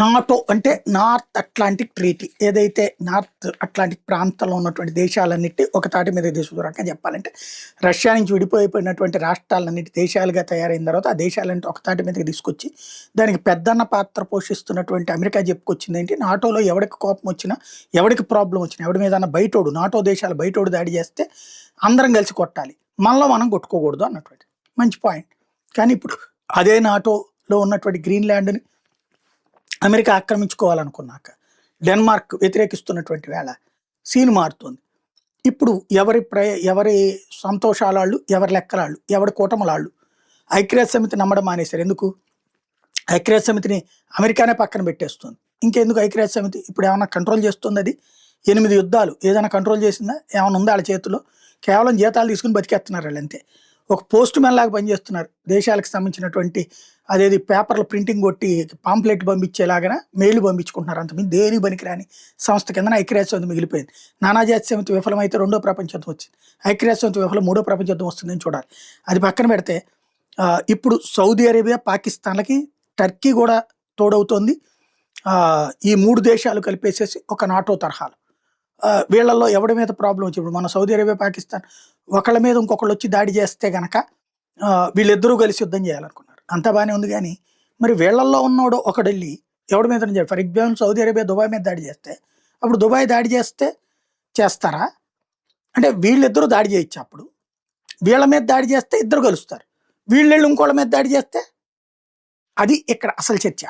NATO అంటే north Atlantic treaty ఏదైతే north Atlantic ప్రాంతంలో ఉన్నటువంటి దేశాలన్నిటి ఒక తాటి మీద తీసుకురాక చెప్పాలంటే రష్యా నుంచి విడిపోయిపోయినటువంటి రాష్ట్రాలన్నిటి దేశాలుగా తయారైన తర్వాత ఆ దేశాలన్నిటి ఒక తాటి మీదకి తీసుకొచ్చి దానికి పెద్దన్న పాత్ర పోషిస్తున్నటువంటి అమెరికా చెప్పుకొచ్చింది ఏంటి నాటోలో ఎవరికి కోపం వచ్చినా ఎవరికి ప్రాబ్లం వచ్చినా ఎవడి మీద బయటోడు నాటో దేశాలు బయటోడు దాడి చేస్తే అందరం కలిసి కొట్టాలి మళ్ళీ మనం కొట్టుకోకూడదు అన్నటువంటి మంచి పాయింట్. కానీ ఇప్పుడు అదే నాటోలో ఉన్నటువంటి గ్రీన్లాండ్ని అమెరికా ఆక్రమించుకోవాలనుకున్నాక డెన్మార్క్ వ్యతిరేకిస్తున్నటువంటి వేళ సీన్ మారుతుంది. ఇప్పుడు ఎవరి సంతోషాలాళ్ళు ఎవరి లెక్కలాళ్ళు ఎవరి కూటములాళ్ళు ఐక్యరాజ్య సమితి నమ్మడం మానేశారు. ఎందుకు? ఐక్యరాజ్య సమితిని అమెరికానే పక్కన పెట్టేస్తుంది. ఇంకెందుకు ఐక్యరాజ్య సమితి? ఇప్పుడు ఏమైనా కంట్రోల్ చేస్తుంది? అది 8 యుద్ధాలు ఏదైనా కంట్రోల్ చేసిందా? ఏమైనా ఉందా వాళ్ళ చేతిలో? కేవలం జీతాలు తీసుకుని బతికేస్తున్నారు వాళ్ళు అంతే. ఒక పోస్ట్ మ్యాన్ లాగా పనిచేస్తున్నారు. దేశాలకు సంబంధించినటువంటి అదేది పేపర్లు ప్రింటింగ్ కొట్టి పాంప్లెట్ పంపించేలాగా మెయిల్ పంపించుకుంటున్నారు. అంతమంది దేనికి పనికిరాని సంస్థ కింద ఐక్యరాజ్య సమితి మిగిలిపోయింది. నానాజాతి సమితి విఫలమైతే 2వ ప్రపంచ యుద్ధం వచ్చింది. ఐక్యరాజ్య సమితి విఫలం 3వ ప్రపంచ యుద్ధం వస్తుందని చూడాలి. అది పక్కన పెడితే ఇప్పుడు సౌదీ అరేబియా పాకిస్తాన్లకి టర్కీ కూడా తోడవుతోంది. ఈ 3 దేశాలు కలిపేసేసి ఒక నాటో తరహాలు వీళ్ళల్లో ఎవడి మీద ప్రాబ్లం వచ్చి ఇప్పుడు మన సౌదీ అరేబియా పాకిస్తాన్ ఒకళ్ళ మీద ఇంకొకళ్ళు వచ్చి దాడి చేస్తే గనక వీళ్ళిద్దరూ కలిసి యుద్ధం చేయాలనుకున్నారు. అంతా బాగానే ఉంది. కానీ మరి వీళ్ళల్లో ఉన్నోడు ఒకడు వెళ్ళి ఎవడి మీద for example Saudi Arabia Dubai మీద దాడి చేస్తే అప్పుడు దుబాయ్ దాడి చేస్తే చేస్తారా? అంటే వీళ్ళిద్దరూ దాడి చేయొచ్చు. అప్పుడు వీళ్ళ మీద దాడి చేస్తే ఇద్దరు కలుస్తారు. వీళ్ళు ఇంకోళ్ళ మీద దాడి చేస్తే అది ఇక్కడ అసలు చర్చ.